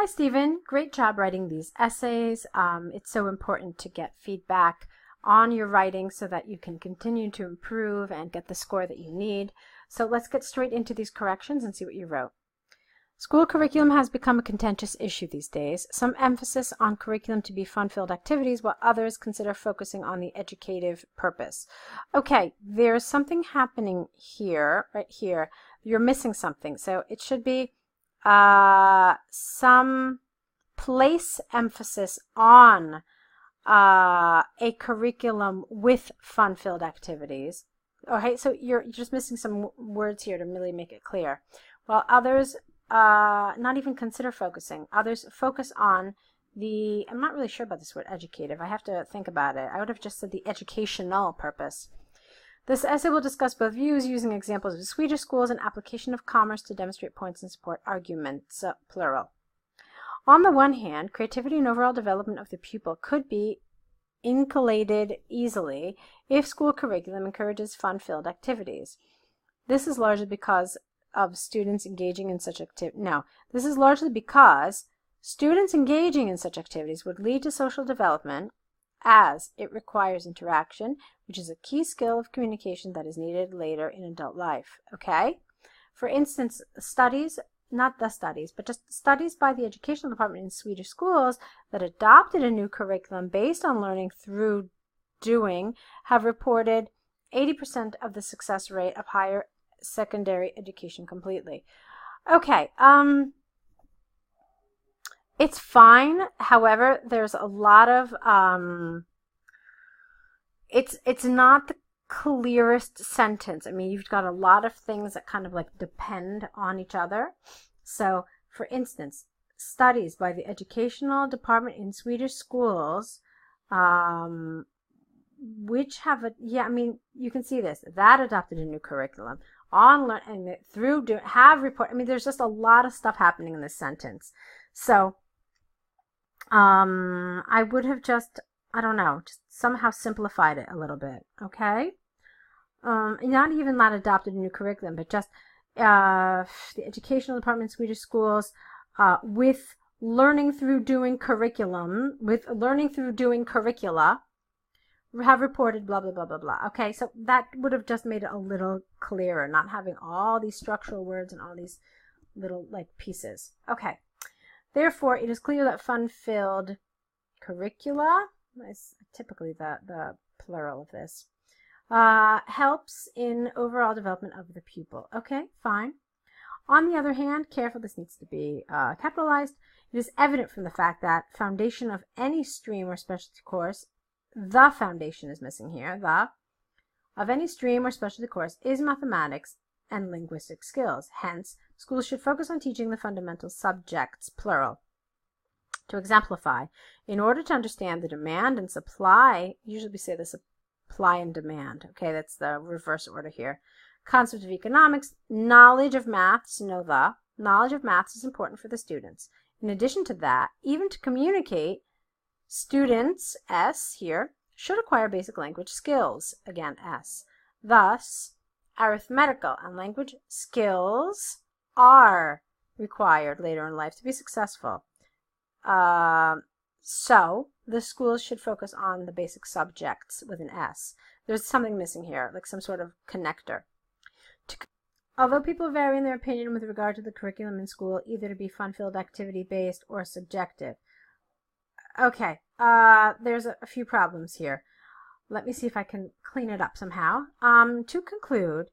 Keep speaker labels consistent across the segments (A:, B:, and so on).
A: Hi, Stephen. Great job writing these essays. It's so important to get feedback on your writing so that you can continue to improve and get the score that you need. So let's get straight into these corrections and see what you wrote. School curriculum has become a contentious issue these days. Some emphasis on curriculum to be fun-filled activities, while others consider focusing on the educative purpose. Okay, there's something happening here, right here. You're missing something. So it should be some place emphasis on a curriculum with fun-filled activities. Okay, so you're just missing some words here to really make it clear. While others not even consider focusing. Others focus on the, I'm not really sure about this word educative. I have to think about it. I would have just said the educational purpose. This essay will discuss both views using examples of Swedish schools and application of commerce to demonstrate points and support arguments, plural. On the one hand, creativity and overall development of the pupil could be inculcated easily if school curriculum encourages fun-filled activities. This is largely because students engaging in such activities would lead to social development, as it requires interaction, which is a key skill of communication that is needed later in adult life. Okay? For instance, studies by the Educational Department in Swedish schools that adopted a new curriculum based on learning through doing have reported 80% of the success rate of higher secondary education completely. Okay, it's fine. However, there's a lot of it's not the clearest sentence. I mean, you've got a lot of things that kind of like depend on each other. So, for instance, studies by the Educational Department in Swedish schools, which have you can see this, that adopted a new curriculum there's just a lot of stuff happening in this sentence. So I would have just somehow simplified it a little bit. Okay, not even that adopted a new curriculum, but just the Educational Department in Swedish schools with learning through doing curricula have reported blah, blah, blah, blah, blah. Okay, so that would have just made it a little clearer, not having all these structural words and all these little, pieces. Okay, therefore, it is clear that fun-filled curricula is typically the plural of this, helps in overall development of the pupil. Okay, fine. On the other hand, careful, this needs to be capitalized. It is evident from the fact that foundation of any stream or specialty course, the foundation is missing here, of any stream or specialty course is mathematics and linguistic skills. Hence, schools should focus on teaching the fundamental subjects, plural. To exemplify, in order to understand the demand and supply, usually we say the supply and demand. Okay, that's the reverse order here. Concept of economics, knowledge of maths, knowledge of maths is important for the students. In addition to that, even to communicate, students, S here, should acquire basic language skills, again S. Thus, arithmetical and language skills are required later in life to be successful. So, the schools should focus on the basic subjects with an S. There's something missing here, like some sort of connector. Although people vary in their opinion with regard to the curriculum in school, either to be fun-filled, activity-based, or subjective. Okay, there's a few problems here. Let me see if I can clean it up somehow. To conclude,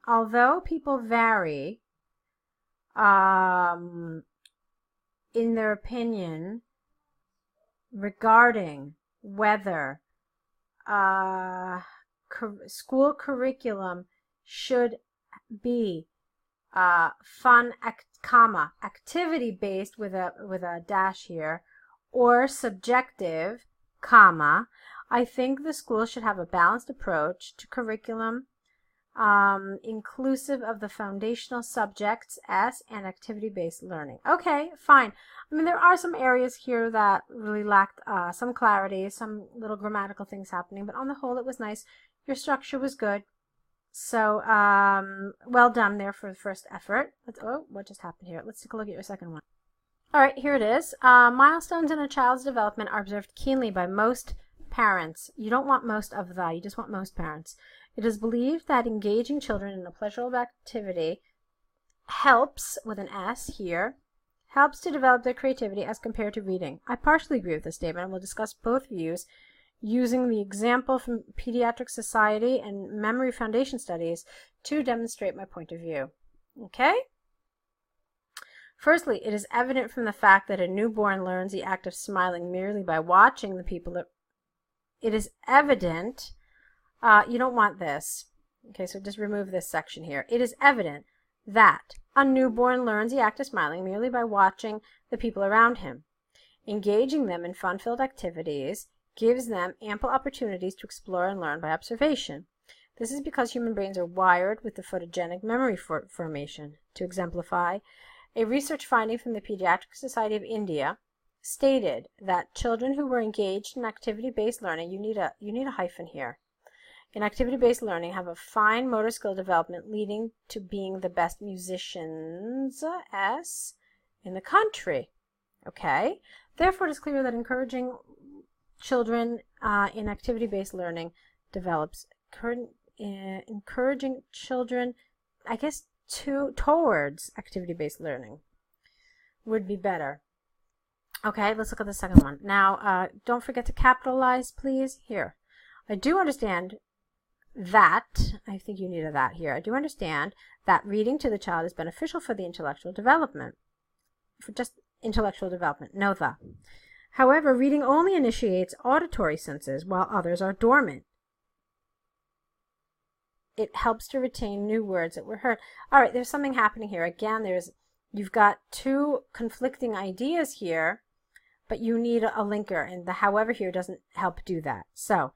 A: although people vary in their opinion regarding whether school curriculum should be activity-based with a dash here, or subjective, I think the school should have a balanced approach to curriculum, inclusive of the foundational subjects, S, and activity-based learning. Okay, fine. I mean, there are some areas here that really lacked some clarity, some little grammatical things happening, but on the whole, it was nice. Your structure was good. So, well done there for the first effort. Oh, what just happened here? Let's take a look at your second one. All right, here it is. Milestones in a child's development are observed keenly by most parents. You don't want most of the, you just want most parents. It is believed that engaging children in a pleasurable activity helps, with an S here, helps to develop their creativity as compared to reading. I partially agree with this statement, and we'll discuss both views using the example from Pediatric Society and Memory Foundation studies to demonstrate my point of view. Okay? Firstly, it is evident from the fact that a newborn learns the act of smiling merely by watching the people that... It is evident... you don't want this. Okay, so just remove this section here. It is evident that a newborn learns the act of smiling merely by watching the people around him. Engaging them in fun-filled activities gives them ample opportunities to explore and learn by observation. This is because human brains are wired with the photogenic memory formation. To exemplify, a research finding from the Pediatric Society of India stated that children who were engaged in activity-based learning, you need a hyphen here, in activity-based learning have a fine motor skill development leading to being the best musicians, in the country. Okay? Therefore, it is clear that encouraging children in activity-based learning develops, encouraging children, I guess, towards activity-based learning would be better. Okay, let's look at the second one. Now, don't forget to capitalize, please. Here. I do understand that, I think you need a that here. I do understand that reading to the child is beneficial for the intellectual development. For just intellectual development. No the. However, reading only initiates auditory senses while others are dormant. It helps to retain new words that were heard. All right, there's something happening here. Again, you've got two conflicting ideas here, but you need a linker, and the however here doesn't help do that. So,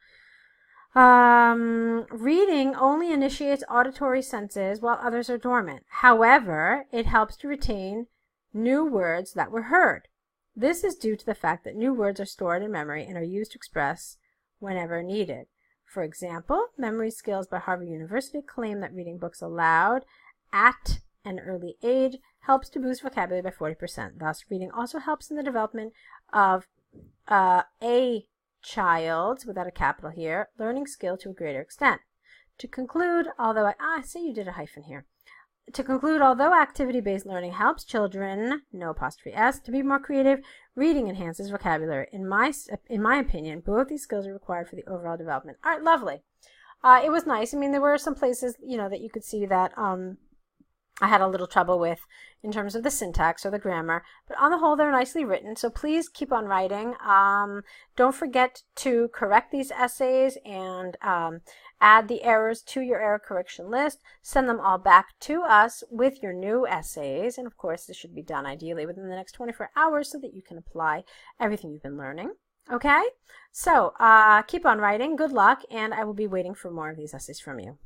A: reading only initiates auditory senses while others are dormant. However, it helps to retain new words that were heard. This is due to the fact that new words are stored in memory and are used to express whenever needed. For example, Memory Skills by Harvard University claim that reading books aloud at an early age helps to boost vocabulary by 40%. Thus, reading also helps in the development of a child's, without a capital here, learning skill to a greater extent. To conclude, although I say you did a hyphen here. To conclude, although activity-based learning helps children, no apostrophe S, to be more creative, reading enhances vocabulary. In my opinion, both these skills are required for the overall development. All right, lovely. It was nice. I mean, there were some places, that you could see that I had a little trouble with in terms of the syntax or the grammar, but on the whole, they're nicely written. So please keep on writing. Don't forget to correct these essays and add the errors to your error correction list. Send them all back to us with your new essays. And of course, this should be done ideally within the next 24 hours so that you can apply everything you've been learning. Okay? So keep on writing. Good luck. And I will be waiting for more of these essays from you.